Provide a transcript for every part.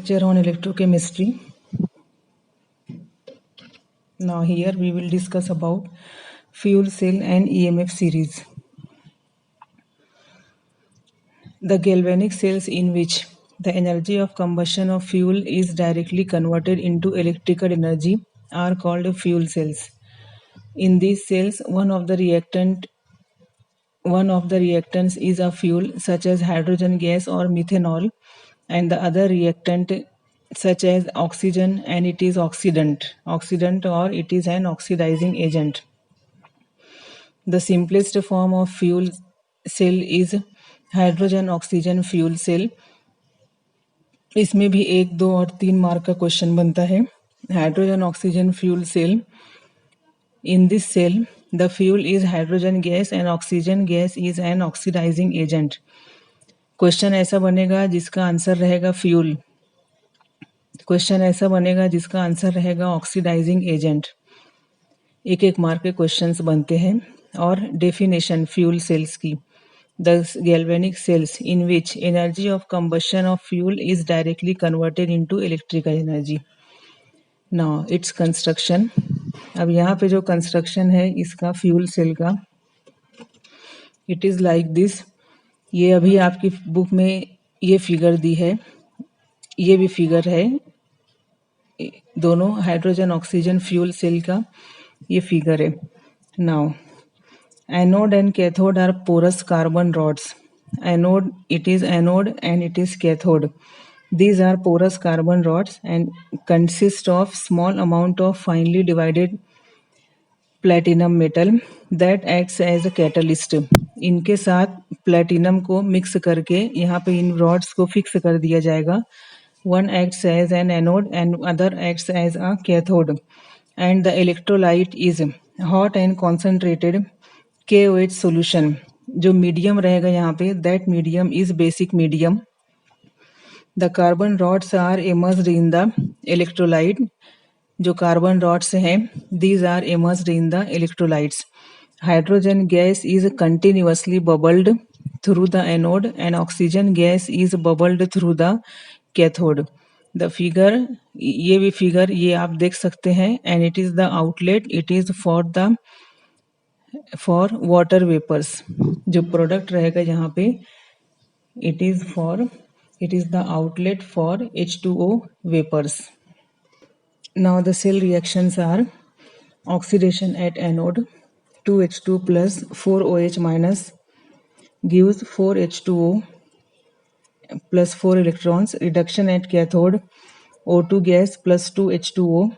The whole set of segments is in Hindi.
lecture on electrochemistry. Now here we will discuss about fuel cell and EMF series. The galvanic cells in which the energy of combustion of fuel is directly converted into electrical energy are called fuel cells. In these cells, one of the reactants is a fuel such as hydrogen gas or methanol, and the other reactant such as oxygen, and it is oxidant or it is an oxidizing agent. The simplest form of fuel cell is hydrogen oxygen fuel cell. इसमें भी 1, 2 और 3 मार्क का क्वेश्चन बनता है. Hydrogen oxygen fuel cell. In this cell, the fuel is hydrogen gas and oxygen gas is an oxidizing agent. Question ऐसा बनेगा जिसका आंसर रहेगा फ्यूल. क्वेश्चन ऐसा बनेगा जिसका आंसर रहेगा ऑक्सीडाइजिंग एजेंट. एक एक मार्क के क्वेश्चंस बनते हैं. और डेफिनेशन फ्यूल सेल्स की. The galvanic cells in which energy of combustion of fuel is directly converted into electrical energy. Now its construction. अब यहाँ पे जो कंस्ट्रक्शन है इसका फ्यूल सेल का, इट इज़ लाइक दिस. ये अभी आपकी बुक में ये फिगर दी है, ये भी फिगर है. दोनों हाइड्रोजन ऑक्सीजन फ्यूल सेल का ये फिगर है. Now anode and cathode are porous carbon rods. Anode, it is anode and it is cathode. These are porous carbon rods and consist of small amount of finely divided platinum metal that acts as a catalyst. इनके साथ प्लेटिनम को मिक्स करके यहाँ पे इन रॉड्स को फिक्स कर दिया जाएगा. One acts as an anode and other acts as a cathode. And the electrolyte is hot and concentrated KOH solution. जो मीडियम रहेगा यहाँ पे, that medium is basic medium. The carbon rods are immersed in the electrolyte. जो कार्बन रॉड्स हैं, these are immersed in the electrolytes. Hydrogen gas is continuously bubbled through the anode and oxygen gas is bubbled through the cathode. The figure, ये भी फिगर ये आप देख सकते हैं. And it is the outlet, it is for water vapors. जो प्रोडक्ट रहेगा यहाँ पे, it is the outlet for H2O vapors. Now the cell reactions are oxidation at anode. 2H2 plus 4OH minus gives 4H2O plus 4 electrons. Reduction at cathode. O2 gas plus 2H2O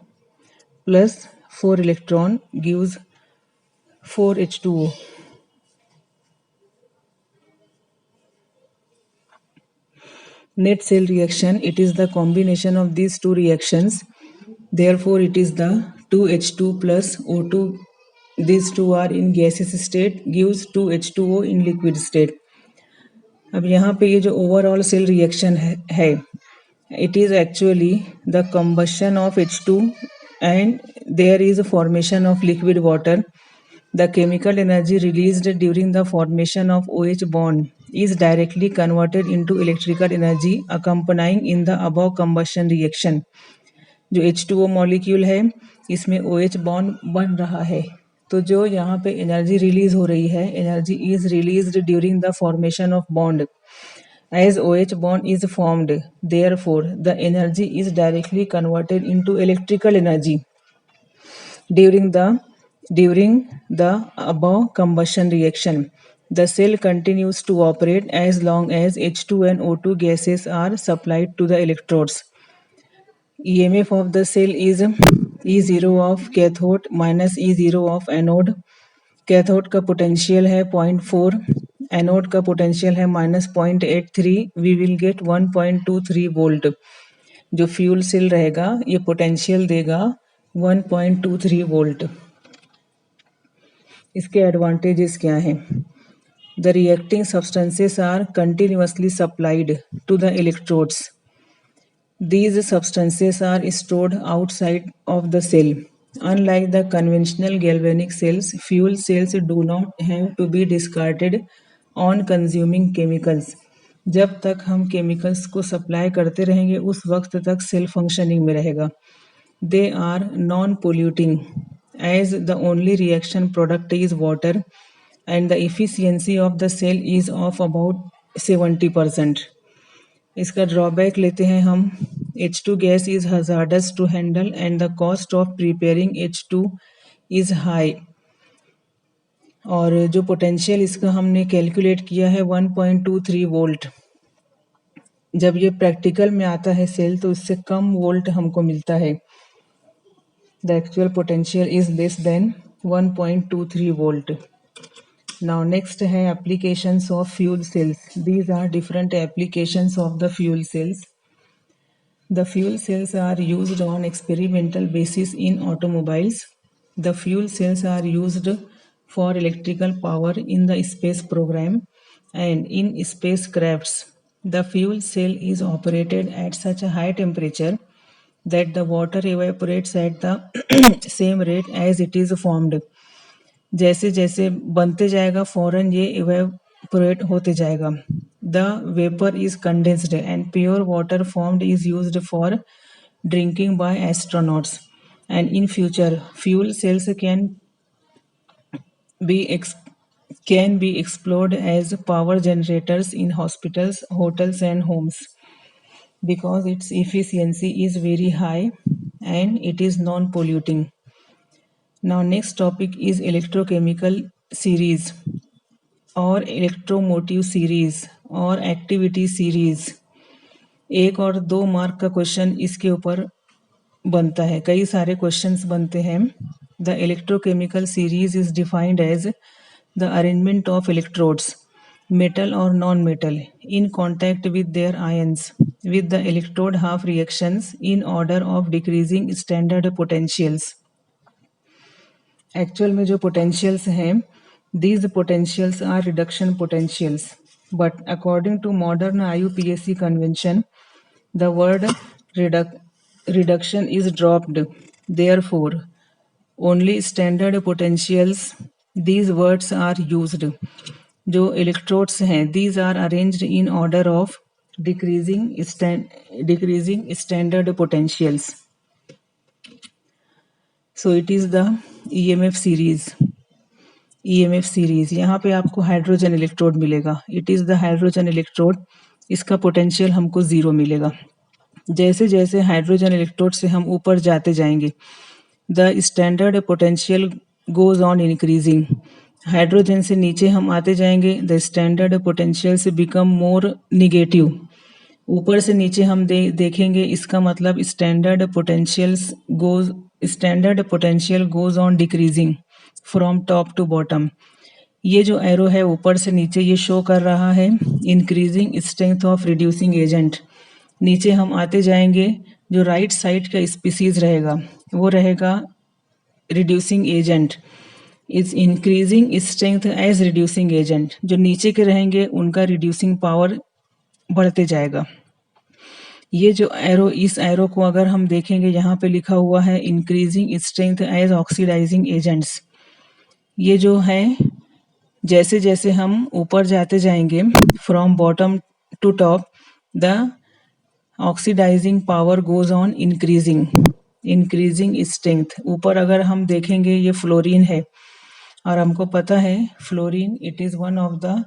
plus 4 electron gives 4H2O. Net cell reaction, it is the combination of these two reactions. Therefore, it is the 2H2 plus O2. These two are in gaseous state, gives 2H2O in liquid state. अब यहाँ पे ये जो overall cell reaction है, it is actually the combustion of H2 and there is a formation of liquid water. The chemical energy released during the formation of OH bond is directly converted into electrical energy accompanying in the above combustion reaction. जो H2O मॉलिक्यूल है इसमें OH बॉन्ड बन रहा है, तो जो यहाँ पे एनर्जी रिलीज हो रही है, energy is released during the formation of bond. As OH bond is formed, therefore the energy is directly converted into electrical energy during the above combustion reaction. The cell continues to operate as long as H2 and O2 gases are supplied to the electrodes. EMF of the cell is E0 of cathode minus E0 of anode. Cathode का पोटेंशियल है 0.4, एनोड का पोटेंशियल है -0.83. We will get 1.23 volt. जो फ्यूल सेल रहेगा ये पोटेंशियल देगा 1.23 वोल्ट. इसके एडवांटेजेस क्या हैं? The reacting substances are continuously supplied to the electrodes. These substances are stored outside of the cell. Unlike the conventional galvanic cells, fuel cells do not have to be discarded on consuming chemicals. जब तक हम केमिकल्स को सप्लाई करते रहेंगे उस वक्त तक सेल फंक्शनिंग में रहेगा। They are non polluting as the only reaction product is water and the efficiency of the cell is of about 70%। इसका ड्रॉबैक लेते हैं हम। H2 gas is hazardous to handle and the cost of preparing H2 is high. और जो पोटेंशियल इसका हमने कैलकुलेट किया है 1.23 वोल्ट। जब ये प्रैक्टिकल में आता है सेल तो इससे कम वोल्ट हमको मिलता है। The actual potential is less than 1.23 volt. Now next है applications of fuel cells. These are different applications of the fuel cells. The fuel cells are used on experimental basis in automobiles. The fuel cells are used for electrical power in the space program and in spacecrafts. The fuel cell is operated at such a high temperature that the water evaporates at the same rate as it is formed. जैसे जैसे बनते जाएगा फौरन ये इवेपोरेट होते जाएगा। The vapour is condensed and pure water formed is used for drinking by astronauts and in future fuel cells can be explored as power generators in hospitals, hotels and homes because its efficiency is very high and it is non-polluting. Now next topic is electrochemical series और इलेक्ट्रोमोटिव सीरीज और एक्टिविटी सीरीज। 1 और 2 मार्क का क्वेश्चन इसके ऊपर बनता है, कई सारे क्वेश्चंस बनते हैं। The electrochemical series is defined as the arrangement of electrodes metal और non metal in contact with their ions with the electrode half reactions in order of decreasing standard potentials. Actual में जो पोटेंशियल्स हैं, these potentials are reduction potentials, but according to modern IUPAC convention, the word reduction is dropped. Therefore, only standard potentials, these words are used. जो electrodes हैं, these are arranged in order of decreasing standard potentials. So it is the EMF series. EMF series. यहाँ पे आपको हाइड्रोजन इलेक्ट्रोड मिलेगा। It is the hydrogen electrode. इसका पोटेंशियल हमको 0 मिलेगा। जैसे जैसे हाइड्रोजन इलेक्ट्रोड से हम ऊपर जाते जाएंगे the standard potential goes on increasing. Hydrogen से नीचे हम आते जाएंगे द स्टैंडर्ड पोटेंशियल से बिकम मोर निगेटिव। ऊपर से नीचे हम देखेंगे इसका मतलब standard potential goes on decreasing from top to bottom. ये जो एरो है ऊपर से नीचे ये शो कर रहा है increasing strength of reducing agent. नीचे हम आते जाएंगे जो राइट साइड का स्पीसीज रहेगा वो रहेगा reducing agent is increasing strength as reducing agent. जो नीचे के रहेंगे उनका रिड्यूसिंग पावर बढ़ते जाएगा। ये जो एरो, इस एरो को अगर हम देखेंगे यहाँ पे लिखा हुआ है increasing strength as oxidising agents. ये जो है जैसे जैसे हम ऊपर जाते जाएंगे from bottom to top the oxidising power goes on increasing strength. ऊपर अगर हम देखेंगे ये फ्लोरीन है और हमको पता है fluorine it is one of the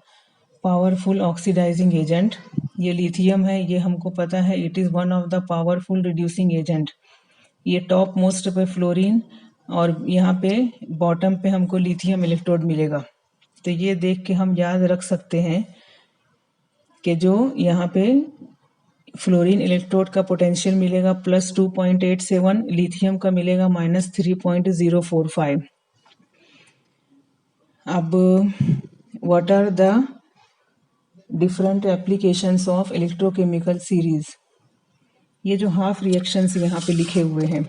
powerful oxidising agent. ये लिथियम है, ये हमको पता है it is one of the powerful reducing agent. ये टॉप मोस्ट पे फ्लोरीन और यहाँ पे बॉटम पे हमको लिथियम इलेक्ट्रोड मिलेगा। तो ये देख के हम याद रख सकते हैं कि जो यहाँ पे फ्लोरीन इलेक्ट्रोड का पोटेंशियल मिलेगा +2.87, लिथियम का मिलेगा -3.045। अब what are the different applications of electrochemical series. ये जो हाफ रिएक्शंस यहाँ पे लिखे हुए हैं,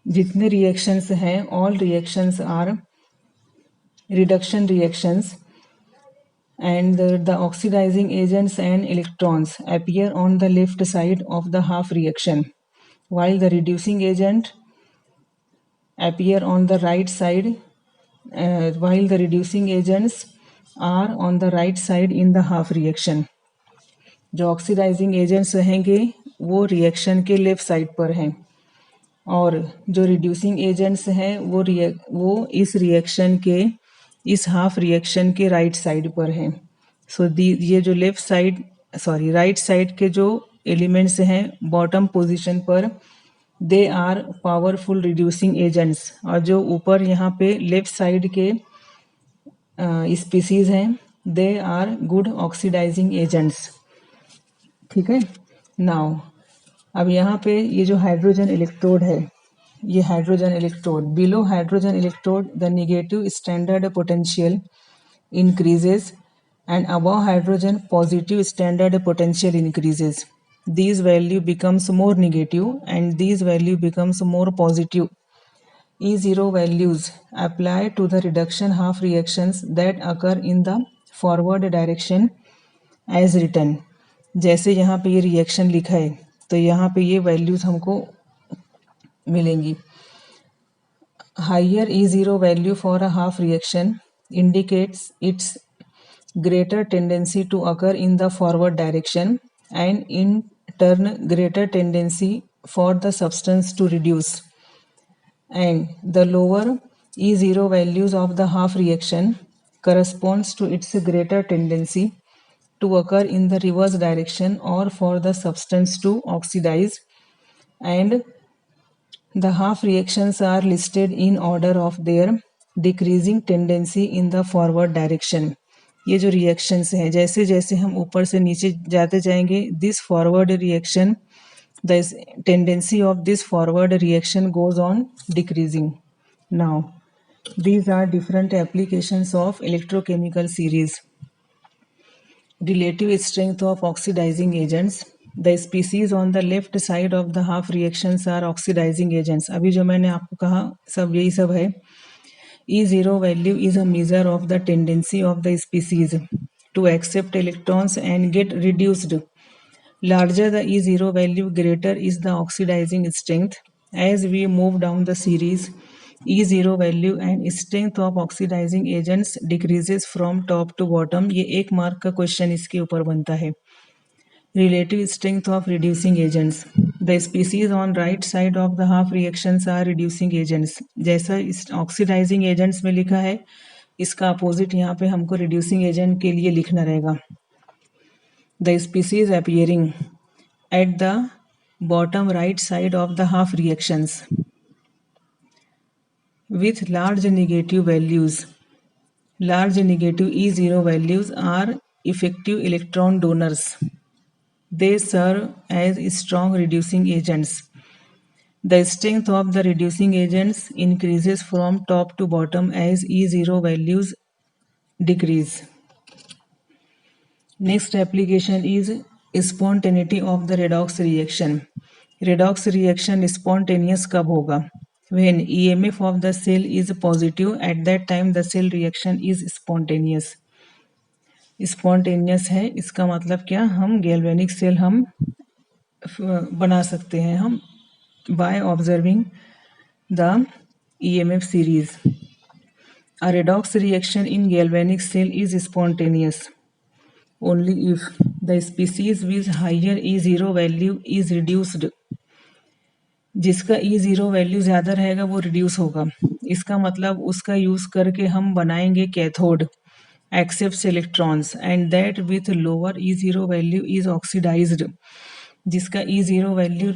जितने रिएक्शंस हैं all reactions are reduction reactions and the oxidizing agents and electrons appear on the left side of the half reaction while the reducing agent appear on the right side while the reducing agents are on the right side in the half reaction. जो ऑक्सीडाइजिंग एजेंट्स रहेंगे वो रिएक्शन के लेफ्ट साइड पर हैं और जो रिड्यूसिंग एजेंट्स हैं वो इस रिएक्शन के इस हाफ रिएक्शन के राइट साइड पर हैं. सो ये जो राइट साइड के जो एलिमेंट्स हैं बॉटम पोजीशन पर they are powerful reducing agents और जो ऊपर यहाँ पे लेफ्ट साइड के स्पीसीज हैं they are good oxidising agents. ठीक है. नाउ अब यहाँ पे ये जो हाइड्रोजन इलेक्ट्रोड है ये hydrogen electrode below hydrogen electrode the negative standard potential increases and above hydrogen positive standard potential increases. These value becomes more negative and these value becomes more positive. E0 values apply to the reduction half reactions that occur in the forward direction as written. जैसे यहाँ पे ये रिएक्शन लिखा है तो यहाँ पे ये वैल्यूज हमको मिलेंगी. Higher E0 value for a half reaction indicates its greater tendency to occur in the forward direction and in turn greater tendency for the substance to reduce, and the lower E0 values of the half reaction corresponds to its greater tendency to occur in the reverse direction or for the substance to oxidize, and the half reactions are listed in order of their decreasing tendency in the forward direction. ये जो रिएक्शंस हैं जैसे जैसे हम ऊपर से नीचे जाते जाएंगे this forward reaction the tendency of this forward reaction goes on decreasing. Now these are different applications of electrochemical series. Relative strength of oxidizing agents. The species on the left side of the half reactions are oxidizing agents. अभी जो मैंने आपको कहा सब यही सब है. E0 value is a measure of the tendency of the species to accept electrons and get reduced. Larger the E0 value, greater is the oxidizing strength. As we move down the series, E0 value and strength of oxidizing agents decreases from top to bottom. ये 1 मार्क का क्वेश्चन इसके ऊपर बनता है. Relative strength of reducing agents. The species on right side of the half reactions are reducing agents. जैसा इस ऑक्सीडाइजिंग एजेंट्स में लिखा है इसका अपोजिट यहाँ पे हमको रिड्यूसिंग एजेंट के लिए लिखना रहेगा. The species appearing at the bottom right side of the half reactions with large negative values. Large negative E0 values are effective electron donors. They serve as strong reducing agents. The strength of the reducing agents increases from top to bottom as E0 values decrease. Next application is spontaneity of the redox reaction. Redox reaction spontaneous कब होगा? When EMF of the cell is positive, at that time the cell reaction is spontaneous. Spontaneous है इसका मतलब क्या हम गैल्वेनिक सेल हम बना सकते हैं हम by observing the EMF series. A redox reaction in galvanic cell is spontaneous only if the species with higher E0 value is reduced. जिसका E0 वैल्यू ज़्यादा रहेगा वो रिड्यूस होगा. इसका मतलब उसका यूज़ करके हम बनाएंगे cathode accepts electrons and that with lower E0 value is oxidized. जिसका E0 वैल्यू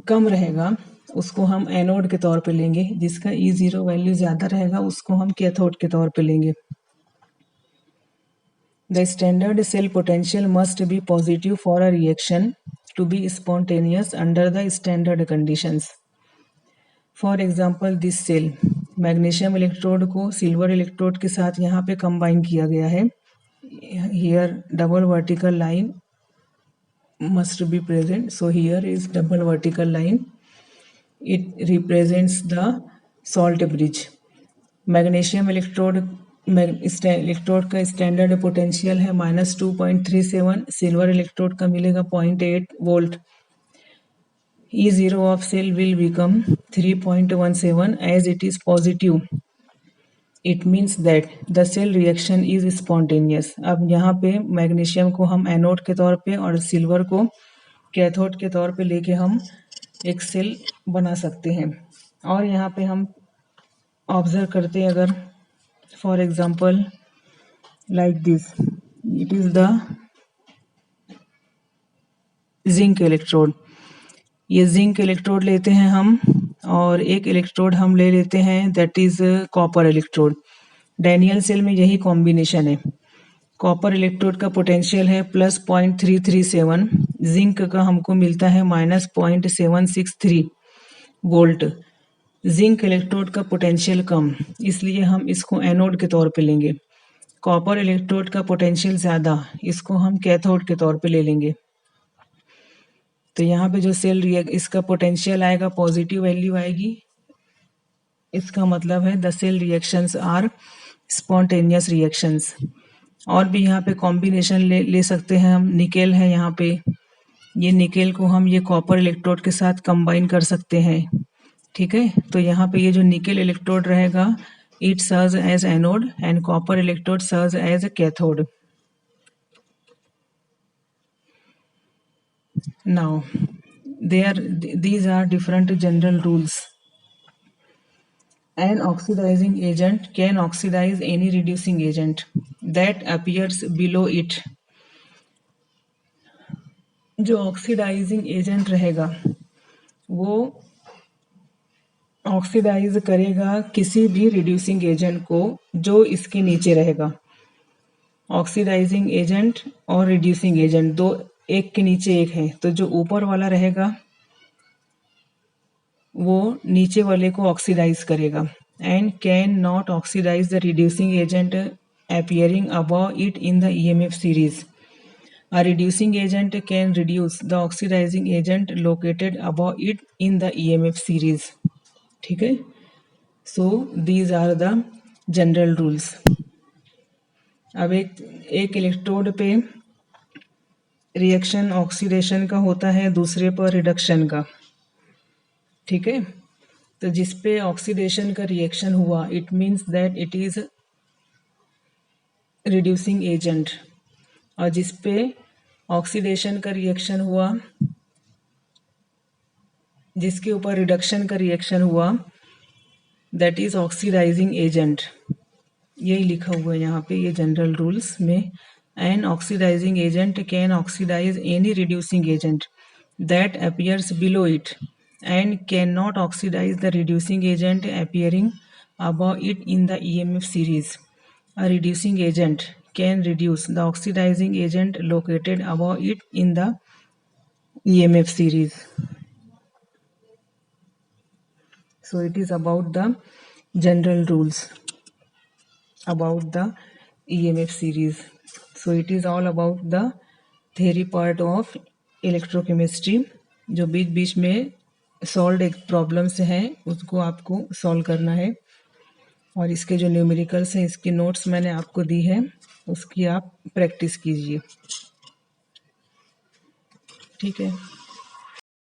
कम रहेगा उसको हम एनोड के तौर पे लेंगे, जिसका E0 वैल्यू ज़्यादा रहेगा उसको हम कैथोड के तौर पे लेंगे. The standard cell potential must be positive for a reaction to be spontaneous under the standard conditions. For example, this cell magnesium electrode को सिल्वर इलेक्ट्रोड के साथ यहाँ पे कंबाइन किया गया है. Here double vertical line must be present. So here is double vertical line. It represents the salt bridge. Magnesium electrode का स्टैंडर्ड पोटेंशियल है -2.37. सिल्वर इलेक्ट्रोड का मिलेगा 0.8 volt. E0 of cell will become 3.17 as it is positive it means that the cell reaction is spontaneous. अब यहाँ पे मैग्नीशियम को हम एनोड के तौर पे और सिल्वर को कैथोड के तौर पे लेके हम एक सेल बना सकते हैं। और यहाँ पे हम ऑब्जर्व करते हैं, अगर for example like this, it is the zinc electrode. ये जिंक इलेक्ट्रोड लेते हैं हम, और एक इलेक्ट्रोड हम ले लेते हैं that is copper electrode. Daniell cell में यही कॉम्बिनेशन है। कॉपर इलेक्ट्रोड का पोटेंशियल है +0.337, जिंक का हमको मिलता है -0.763 वोल्ट। जिंक इलेक्ट्रोड का पोटेंशियल कम, इसलिए हम इसको एनोड के तौर पे लेंगे। कॉपर इलेक्ट्रोड का पोटेंशियल ज़्यादा, इसको हम कैथोड के तौर पे ले लेंगे। तो यहाँ पे जो सेल इसका पोटेंशियल आएगा, पॉजिटिव वैल्यू आएगी। इसका मतलब है the cell reactions are spontaneous reactions. और भी यहाँ पे कॉम्बिनेशन ले सकते हैं हम। निकेल है यहाँ पे, ये निकेल को हम ये कॉपर इलेक्ट्रोड के साथ कंबाइन कर सकते हैं। ठीक है, तो यहाँ पे ये जो निकेल इलेक्ट्रोड रहेगा, it serves as anode and copper electrode serves as a cathode. Now, these are different general rules. An oxidizing agent can oxidize any reducing agent that appears below it. जो ऑक्सीडाइजिंग एजेंट रहेगा वो ऑक्सीडाइज करेगा किसी भी रिड्यूसिंग एजेंट को जो इसके नीचे रहेगा। ऑक्सीडाइजिंग एजेंट और रिड्यूसिंग एजेंट दो एक के नीचे एक है, तो जो ऊपर वाला रहेगा वो नीचे वाले को ऑक्सीडाइज करेगा। And can not oxidise the reducing agent appearing above it in the EMF series. A reducing agent can reduce the oxidizing agent located above it in the EMF series. ठीक है, so these are the general rules. अब एक इलेक्ट्रोड पे रिएक्शन ऑक्सीडेशन का होता है, दूसरे पर रिडक्शन का। ठीक है, तो जिस पे ऑक्सीडेशन का रिएक्शन हुआ, it means that it is reducing agent, और जिस पे ऑक्सीडेशन का रिएक्शन हुआ, जिसके ऊपर रिडक्शन का रिएक्शन हुआ, दैट इज ऑक्सीडाइजिंग एजेंट। यही लिखा हुआ है यहाँ पे ये जनरल रूल्स में। An oxidising agent can oxidise any reducing agent that appears below it and can not oxidise the reducing agent appearing above it in the EMF series. A reducing agent can reduce the oxidizing agent located above it in the EMF series. So it is about the general rules about the EMF series. So it is all about the theory part of electrochemistry. जो बीच बीच में सॉल्व एक प्रॉब्लम्स हैं उसको आपको सॉल्व करना है, और इसके जो न्यूमेरिकल्स हैं इसकी नोट्स मैंने आपको दी है, उसकी आप प्रैक्टिस कीजिए। ठीक है।